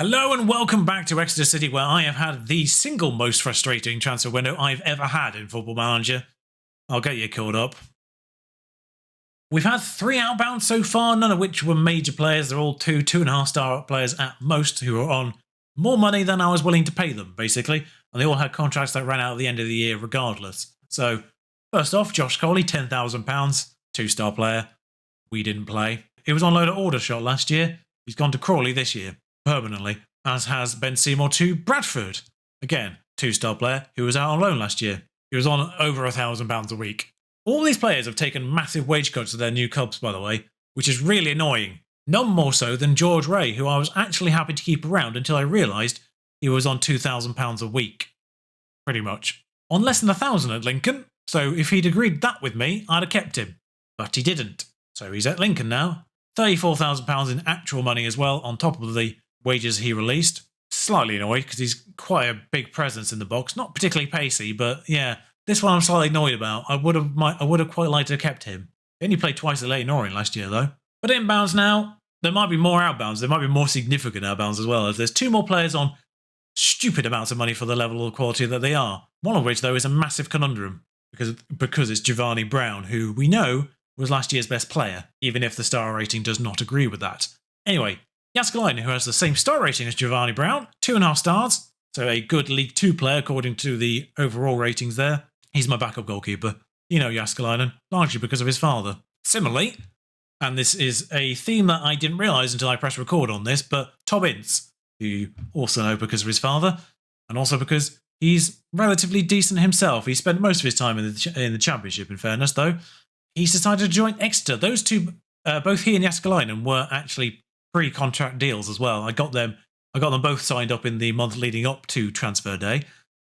Hello and welcome back to Exeter City, where I have had the single most frustrating transfer window I've ever had in Football Manager. I'll get you caught up. We've had 3 outbounds so far, none of which were major players. They're all 2.5 star players at most who are on more money than I was willing to pay them, basically. And they all had contracts that ran out at the end of the year regardless. So, first off, Josh Coley, £10,000, 2-star player. We didn't play. He was on loan at Aldershot last year. He's gone to Crawley this year, permanently, as has Ben Seymour to Bradford. Again, 2-star player who was out on loan last year. He was on over £1,000 a week. All these players have taken massive wage cuts to their new clubs, by the way, which is really annoying. None more so than George Ray, who I was actually happy to keep around until I realised he was on £2,000 a week. Pretty much. On less than 1,000 at Lincoln, so if he'd agreed that with me, I'd have kept him. But he didn't. So he's at Lincoln now. £34,000 in actual money as well, on top of the wages he released. Slightly annoyed because he's quite a big presence in the box. Not particularly pacey, but yeah, this one I'm slightly annoyed about. I would have quite liked to have kept him. He only played twice at Leyton Orient last year though. But inbounds now, there might be more outbounds. There might be more significant outbounds as well, as there's 2 more players on stupid amounts of money for the level of quality that they are. One of which though is a massive conundrum because it's Giovanni Brown, who we know was last year's best player, even if the star rating does not agree with that. Anyway, Jääskeläinen, who has the same star rating as Giovanni Brown, 2.5 stars, so a good League 2 player according to the overall ratings there. He's my backup goalkeeper. You know Jääskeläinen, largely because of his father. Similarly, and this is a theme that I didn't realise until I pressed record on this, but Tom Ince, who you also know because of his father, and also because he's relatively decent himself. He spent most of his time in the Championship, in fairness, though. He's decided to join Exeter. Those two, both he and Jääskeläinen, were actually pre-contract deals as well. I got them both signed up in the month leading up to transfer day.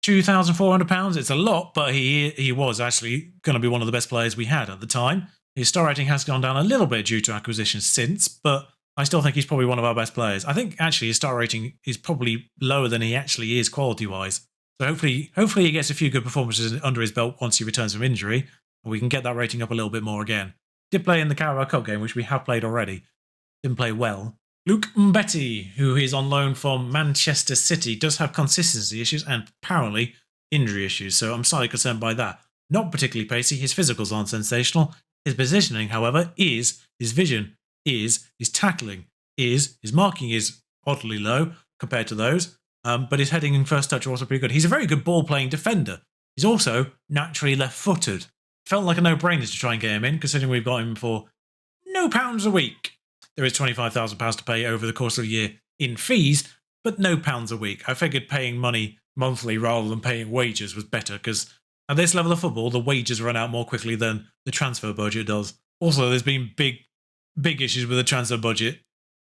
£2,400. It's a lot, but he was actually going to be one of the best players we had at the time. His star rating has gone down a little bit due to acquisitions since, but I still think he's probably one of our best players. I think actually his star rating is probably lower than he actually is quality-wise. So hopefully he gets a few good performances under his belt once he returns from injury, and we can get that rating up a little bit more again. Did play in the Carabao Cup game, which we have played already. Didn't play well. Luke Mbeti, who is on loan from Manchester City, does have consistency issues and apparently injury issues, so I'm slightly concerned by that. Not particularly pacey, his physicals aren't sensational. His positioning, however, is, his vision is, his tackling is, his marking is oddly low compared to those, but his heading and first touch are also pretty good. He's a very good ball-playing defender. He's also naturally left-footed. Felt like a no-brainer to try and get him in, considering we've got him for no pounds a week. There is £25,000 to pay over the course of a year in fees, but no pounds a week. I figured paying money monthly rather than paying wages was better, because at this level of football, the wages run out more quickly than the transfer budget does. Also, there's been big issues with the transfer budget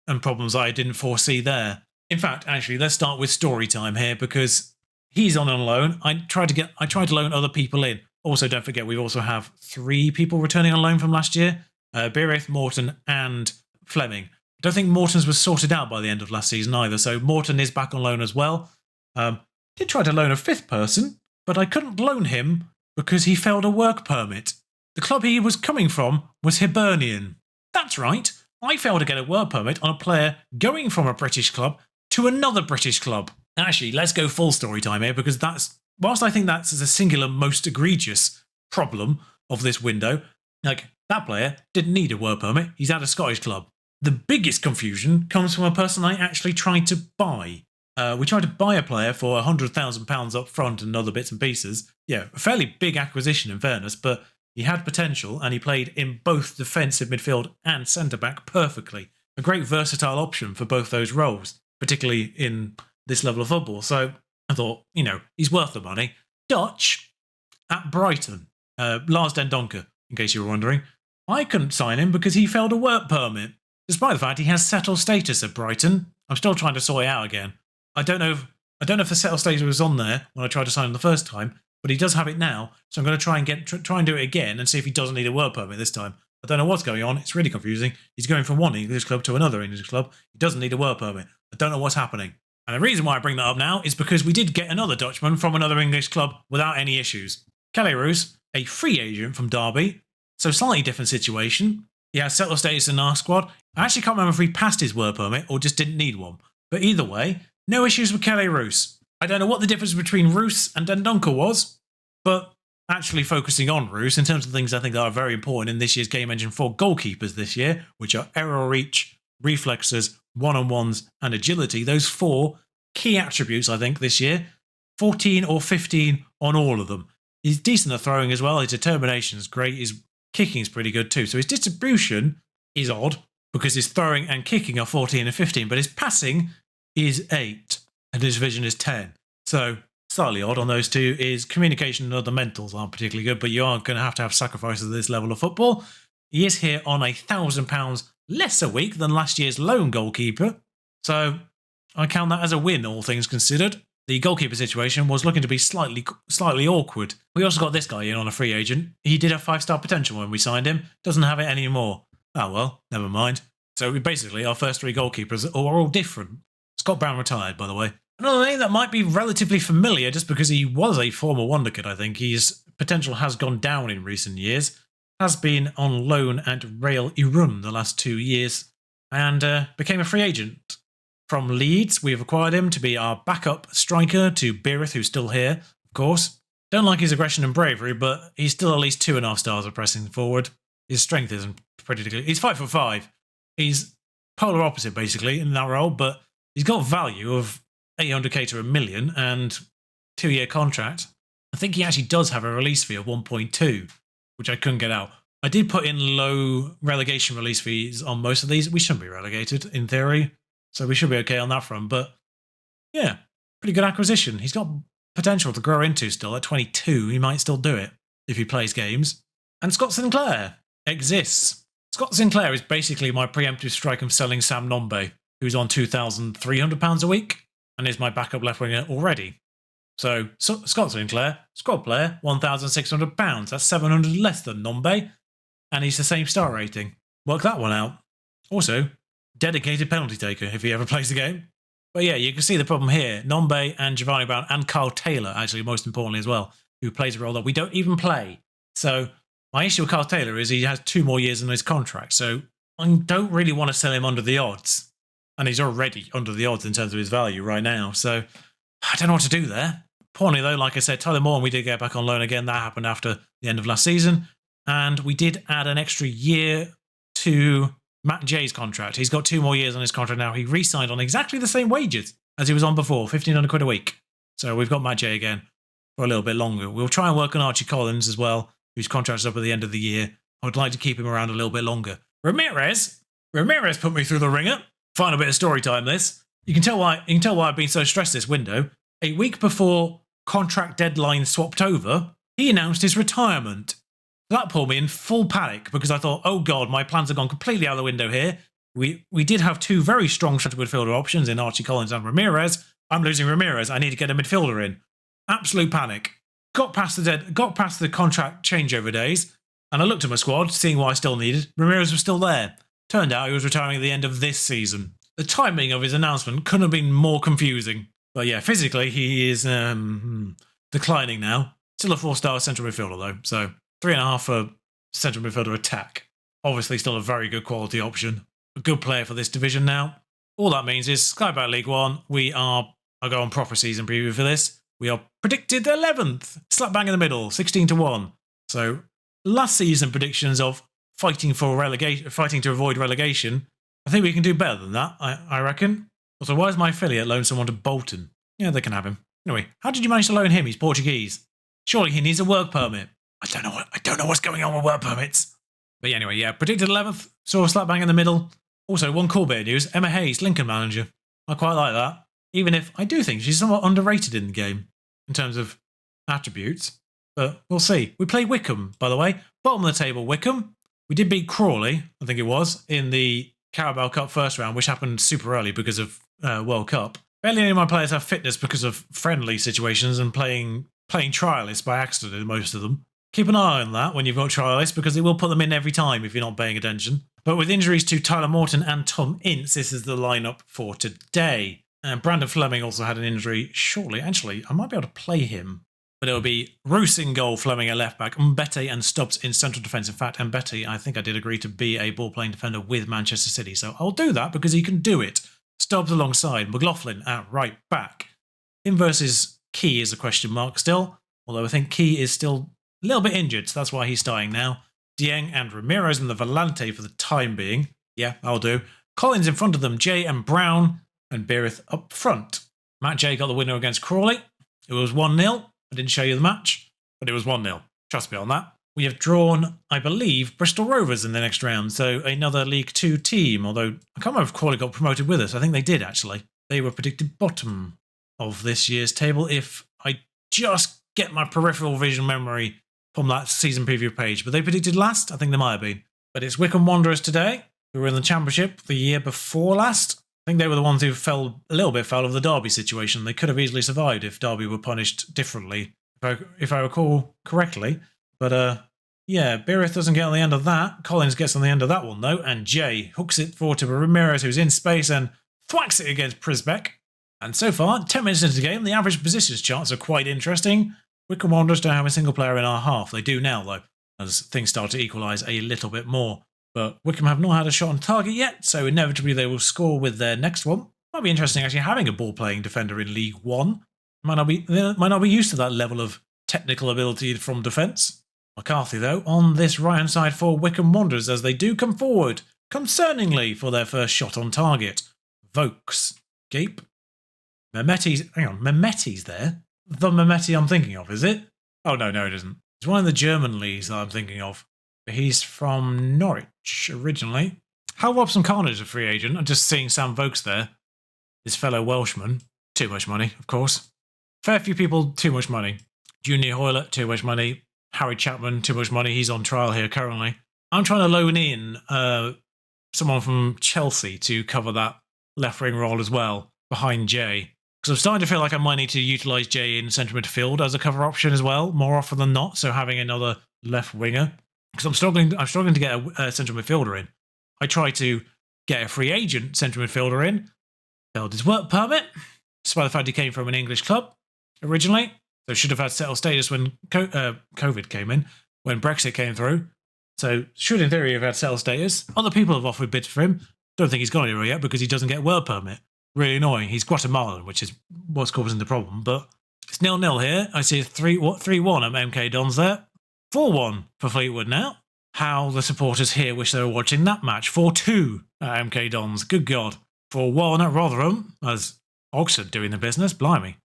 and problems I didn't foresee there. In fact, actually, let's start with story time here, because he's on loan. I tried to loan other people in. Also, don't forget, we also have 3 people returning on loan from last year. Beereth, Morton and Fleming. I don't think Morton's was sorted out by the end of last season either, so Morton is back on loan as well. Did try to loan a 5th person, but I couldn't loan him because he failed a work permit. The club he was coming from was Hibernian. That's right, I failed to get a work permit on a player going from a British club to another British club. Actually, let's go full story time here, because whilst I think that's the singular most egregious problem of this window, like, that player didn't need a work permit, he's at a Scottish club. The biggest confusion comes from a person I actually tried to buy. We tried to buy a player for £100,000 up front and other bits and pieces. Yeah, a fairly big acquisition in fairness, but he had potential and he played in both defensive midfield and centre-back perfectly. A great versatile option for both those roles, particularly in this level of football. So I thought, he's worth the money. Dutch at Brighton. Lars Den Donker, in case you were wondering. I couldn't sign him because he failed a work permit. Despite the fact he has settled status at Brighton, I'm still trying to sort it out again. I don't know if the settled status was on there when I tried to sign him the first time, but he does have it now, so I'm going to try and do it again and see if he doesn't need a work permit this time. I don't know what's going on. It's really confusing. He's going from one English club to another English club. He doesn't need a work permit. I don't know what's happening. And the reason why I bring that up now is because we did get another Dutchman from another English club without any issues. Kelly Roos, a free agent from Derby, so slightly different situation. He has settled status in our squad. I actually can't remember if he passed his work permit or just didn't need one. But either way, no issues with Kelly Roos. I don't know what the difference between Roos and Dendoncker was, but actually focusing on Roos in terms of things I think that are very important in this year's game engine for goalkeepers this year, which are error reach, reflexes, one-on-ones, and agility. Those 4 key attributes, I think, this year. 14 or 15 on all of them. He's decent at throwing as well. His determination is great. His kicking is pretty good too. So his distribution is odd because his throwing and kicking are 14 and 15, but his passing is 8 and his vision is 10. So slightly odd on those two. His communication and other mentals aren't particularly good, but you are going to have sacrifices at this level of football. He is here on £1,000 less a week than last year's lone goalkeeper. So I count that as a win, all things considered. The goalkeeper situation was looking to be slightly awkward. We also got this guy in on a free agent. He did have 5-star potential when we signed him. Doesn't have it anymore. Oh well, never mind. So basically our first 3 goalkeepers are all different. Scott Brown retired, by the way. Another name that might be relatively familiar just because he was a former wonder kid, I think. His potential has gone down in recent years. Has been on loan at Rail Irun the last 2 years and became a free agent. From Leeds, we've acquired him to be our backup striker to Beereth, who's still here, of course. Don't like his aggression and bravery, but he's still at least 2.5 stars of pressing forward. His strength isn't pretty good. He's 5'5". He's polar opposite, basically, in that role, but he's got value of 800k to $1 million and 2-year contract. I think he actually does have a release fee of 1.2, which I couldn't get out. I did put in low relegation release fees on most of these. We shouldn't be relegated, in theory. So we should be okay on that front. But yeah, pretty good acquisition. He's got potential to grow into still. At 22, he might still do it if he plays games. And Scott Sinclair exists. Scott Sinclair is basically my preemptive strike of selling Sam Nombe, who's on £2,300 a week and is my backup left winger already. So Scott Sinclair, squad player, £1,600. That's 700 less than Nombe. And he's the same star rating. Work that one out. Also, dedicated penalty taker if he ever plays the game. But yeah, you can see the problem here. Nombe and Giovanni Brown and Carl Taylor, actually, most importantly as well, who plays a role that we don't even play. So my issue with Carl Taylor is he has 2 more years in his contract. So I don't really want to sell him under the odds. And he's already under the odds in terms of his value right now. So I don't know what to do there. Importantly, though, like I said, Tyler Moore, we did get back on loan again. That happened after the end of last season. And we did add an extra year to Matt Jay's contract. He's got 2 more years on his contract now. He re-signed on exactly the same wages as he was on before, £1,500 a week. So we've got Matt Jay again for a little bit longer. We'll try and work on Archie Collins as well, whose contract's up at the end of the year. I'd like to keep him around a little bit longer. Ramirez put me through the ringer. Final bit of story time, this. You can tell why I've been so stressed this window. A week before contract deadline swapped over, he announced his retirement. That put me in full panic because I thought, oh God, my plans have gone completely out the window here. We did have 2 very strong central midfielder options in Archie Collins and Ramirez. I'm losing Ramirez. I need to get a midfielder in. Absolute panic. Got past the contract changeover days, and I looked at my squad, seeing what I still needed. Ramirez was still there. Turned out he was retiring at the end of this season. The timing of his announcement couldn't have been more confusing. But yeah, physically he is declining now. Still a 4-star central midfielder though, so 3.5 for central midfielder attack. Obviously still a very good quality option. A good player for this division now. All that means is Sky Bet League 1, I'll go on proper season preview for this. We are predicted 11th. Slap bang in the middle, 16-1. So last season predictions of fighting to avoid relegation, I think we can do better than that, I reckon. Also, why is my affiliate loan someone to Bolton? Yeah, they can have him. Anyway, how did you manage to loan him? He's Portuguese. Surely he needs a work permit. I don't know what's going on with work permits. But yeah, anyway, yeah, predicted 11th. Saw a slap bang in the middle. Also, one cool bit of news. Emma Hayes, Lincoln manager. I quite like that. Even if I do think she's somewhat underrated in the game in terms of attributes. But we'll see. We played Wycombe, by the way. Bottom of the table, Wycombe. We did beat Crawley, I think it was, in the Carabao Cup first round, which happened super early because of World Cup. Barely any of my players have fitness because of friendly situations and playing trialists by accident, most of them. Keep an eye on that when you've got trialists because they will put them in every time if you're not paying attention. But with injuries to Tyler Morton and Tom Ince, this is the lineup for today. And Brandon Fleming also had an injury shortly. Actually, I might be able to play him. But it will be Roos in goal, Fleming at left back, Mbete and Stubbs in central defence. In fact, Mbete, I think I did agree to be a ball-playing defender with Manchester City. So I'll do that because he can do it. Stubbs alongside McLaughlin at right back. Him versus Key is a question mark still, although I think Key is still a little bit injured, so that's why he's starting now. Dieng and Ramirez in the Volante for the time being. Yeah, I'll do. Collins in front of them, Jay and Brown, and Beereth up front. Matt Jay got the winner against Crawley. It was 1-0. I didn't show you the match, but it was 1-0. Trust me on that. We have drawn, I believe, Bristol Rovers in the next round, so another League 2 team, although I can't remember if Crawley got promoted with us. I think they did, actually. They were predicted bottom of this year's table if I just get my peripheral vision memory from that season preview page. But they predicted last? I think they might have been. But it's Wycombe Wanderers today, who were in the Championship the year before last. I think they were the ones who fell a little bit foul of the Derby situation. They could have easily survived if Derby were punished differently, if I recall correctly. But yeah, Beereth doesn't get on the end of that. Collins gets on the end of that one, though. And Jay hooks it forward to Ramirez, who's in space, and thwacks it against Prisbeck. And so far, 10 minutes into the game, the average positions charts are quite interesting. Wycombe Wanderers don't have a single player in our half. They do now, though, as things start to equalise a little bit more. But Wycombe have not had a shot on target yet, so inevitably they will score with their next one. Might be interesting actually having a ball-playing defender in League 1. They might not be used to that level of technical ability from defence. McCarthy, though, on this right-hand side for Wycombe Wanderers as they do come forward, concerningly, for their first shot on target. Vokes. Gape. Mehmeti's... Hang on, Mehmeti's there? The Mehmeti I'm thinking of, is it? Oh, no, it isn't. It's one of the German leagues that I'm thinking of. He's from Norwich, originally. Hal Robson Carnage, a free agent. I'm just seeing Sam Vokes there. His fellow Welshman. Too much money, of course. Fair few people, too much money. Junior Hoylett, too much money. Harry Chapman, too much money. He's on trial here currently. I'm trying to loan in someone from Chelsea to cover that left wing role as well, behind Jay. Because I'm starting to feel like I might need to utilise Jay in centre midfield as a cover option as well, more often than not. So having another left winger. Because I'm struggling to get a central midfielder in. I tried to get a free agent central midfielder in. Failed his work permit, despite the fact he came from an English club originally. So should have had settled status when COVID came in, when Brexit came through. So should in theory have had settled status. Other people have offered bids for him. Don't think he's gone anywhere yet because he doesn't get a work permit. Really annoying. He's Guatemalan, which is what's causing the problem. But it's 0-0 here. I see 3-1 at MK Dons there. 4-1 for Fleetwood now. How the supporters here wish they were watching that match. 4-2 at MK Dons. Good God. 4-1 at Rotherham, as Oxford doing the business. Blimey.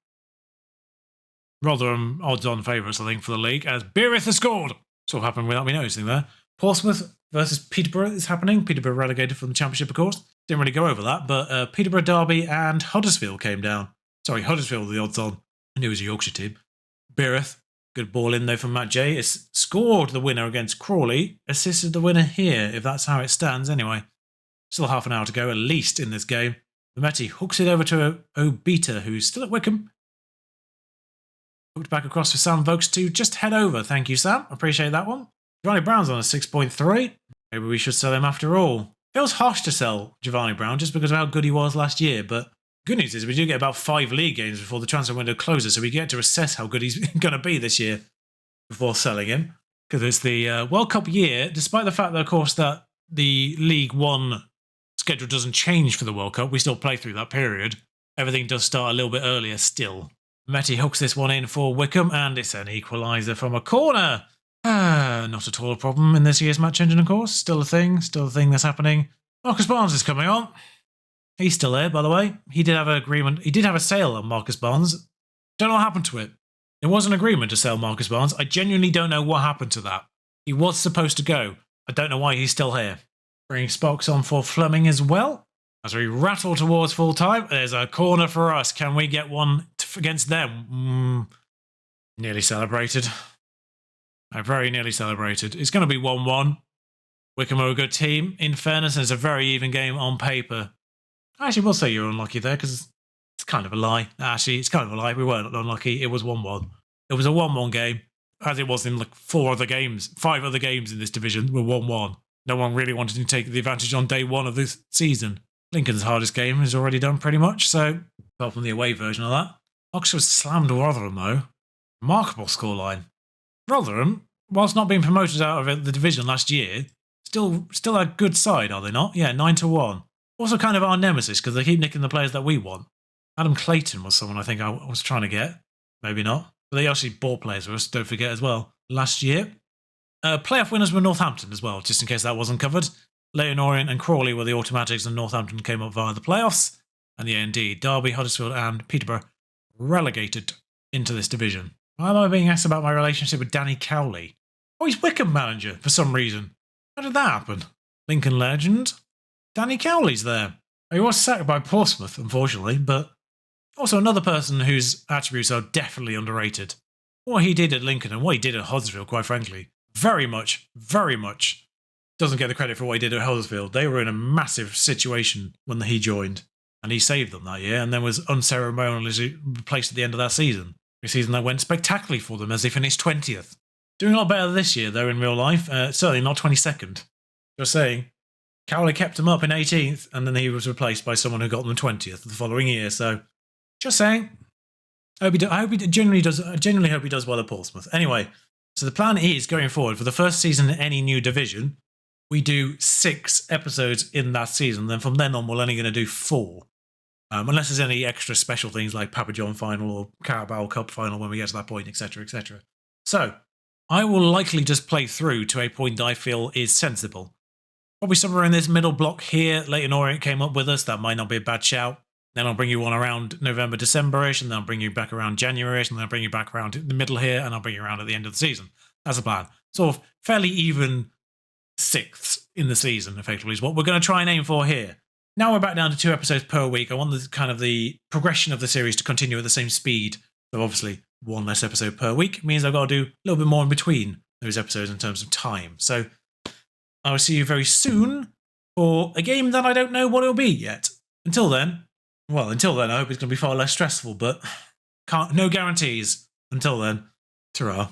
Rotherham odds-on favourites, I think, for the league, as Beereth has scored. Sort of happened without me noticing there. Portsmouth versus Peterborough is happening. Peterborough relegated from the Championship, of course. Didn't really go over that, but Peterborough, Derby and Huddersfield came down. Sorry, Huddersfield were the odds-on. I knew it was a Yorkshire team. Beereth. Good ball in though from Matt Jay. It's scored the winner against Crawley. Assisted the winner here, if that's how it stands anyway. Still half an hour to go, at least, in this game. Mehmeti hooks it over to Obita, who's still at Wycombe. Hooked back across for Sam Vokes to just head over. Thank you, Sam. Appreciate that one. Giovanni Brown's on a 6.3. Maybe we should sell him after all. Feels harsh to sell Giovanni Brown just because of how good he was last year, but good news is we do get about 5 league games before the transfer window closes, so we get to assess how good he's going to be this year before selling him. Because it's the World Cup year, despite the fact that, of course, that the League One schedule doesn't change for the World Cup. We still play through that period. Everything does start a little bit earlier still. Mehmeti hooks this one in for Wycombe, and it's an equaliser from a corner. Not at all a problem in this year's match engine, of course. Still a thing that's happening. Marcus Barnes is coming on. He's still there, by the way. He did have an agreement. He did have a sale on Marcus Barnes. Don't know what happened to it. There was an agreement to sell Marcus Barnes. I genuinely don't know what happened to that. He was supposed to go. I don't know why he's still here. Bringing Sparks on for Fleming as well. As we rattle towards full time, there's a corner for us. Can we get one against them? Nearly celebrated. I very nearly celebrated. It's going to be 1-1. Wycombe are a good team. In fairness, it's a very even game on paper. I actually will say you're unlucky there because it's kind of a lie. Actually, it's kind of a lie. We weren't unlucky. It was 1-1. It was a 1-1 game, as it was in like 5 other games in this division were 1-1. No one really wanted to take the advantage on day one of this season. Lincoln's hardest game is already done pretty much, so apart from the away version of that. Oxford slammed Rotherham though. Remarkable scoreline. Rotherham, whilst not being promoted out of the division last year, still a good side, are they not? Yeah, 9-1. Also kind of our nemesis because they keep nicking the players that we want. Adam Clayton was someone I think I was trying to get. Maybe not. But they actually bought players for us, don't forget as well, last year. Playoff winners were Northampton as well, just in case that wasn't covered. Leyton Orient and Crawley were the automatics, and Northampton came up via the playoffs. And yeah, indeed, Derby, Huddersfield and Peterborough relegated into this division. Why am I being asked about my relationship with Danny Cowley? Oh, he's Wycombe manager for some reason. How did that happen? Lincoln legend. Danny Cowley's there. He was sacked by Portsmouth, unfortunately, but also another person whose attributes are definitely underrated. What he did at Lincoln and what he did at Huddersfield, quite frankly, very much doesn't get the credit for what he did at Huddersfield. They were in a massive situation when he joined, and he saved them that year and then was unceremoniously replaced at the end of that season. A season that went spectacularly for them as they finished 20th. Doing a lot better this year, though, in real life. Certainly not 22nd. Just saying. Cowley kept him up in 18th, and then he was replaced by someone who got them 20th the following year. So, just saying. I genuinely hope he does well at Portsmouth. Anyway, so the plan is, going forward, for the first season in any new division, we do 6 episodes in that season. Then from then on, we're only going to do 4. Unless there's any extra special things like Papa John final or Carabao Cup final when we get to that point, etc., etc. So, I will likely just play through to a point that I feel is sensible. Probably somewhere in this middle block here, Leyton Orient came up with us. That might not be a bad shout. Then I'll bring you on around November, December-ish, and then I'll bring you back around January-ish, and then I'll bring you back around the middle here, and I'll bring you around at the end of the season. That's the plan. Sort of fairly even 6ths in the season, effectively, is what we're going to try and aim for here. Now we're back down to 2 episodes per week. I want the progression of the series to continue at the same speed. So obviously, 1 less episode per week means I've got to do a little bit more in between those episodes in terms of time. So I will see you very soon for a game that I don't know what it'll be yet. Until then, I hope it's going to be far less stressful, but no guarantees. Until then, ta-ra.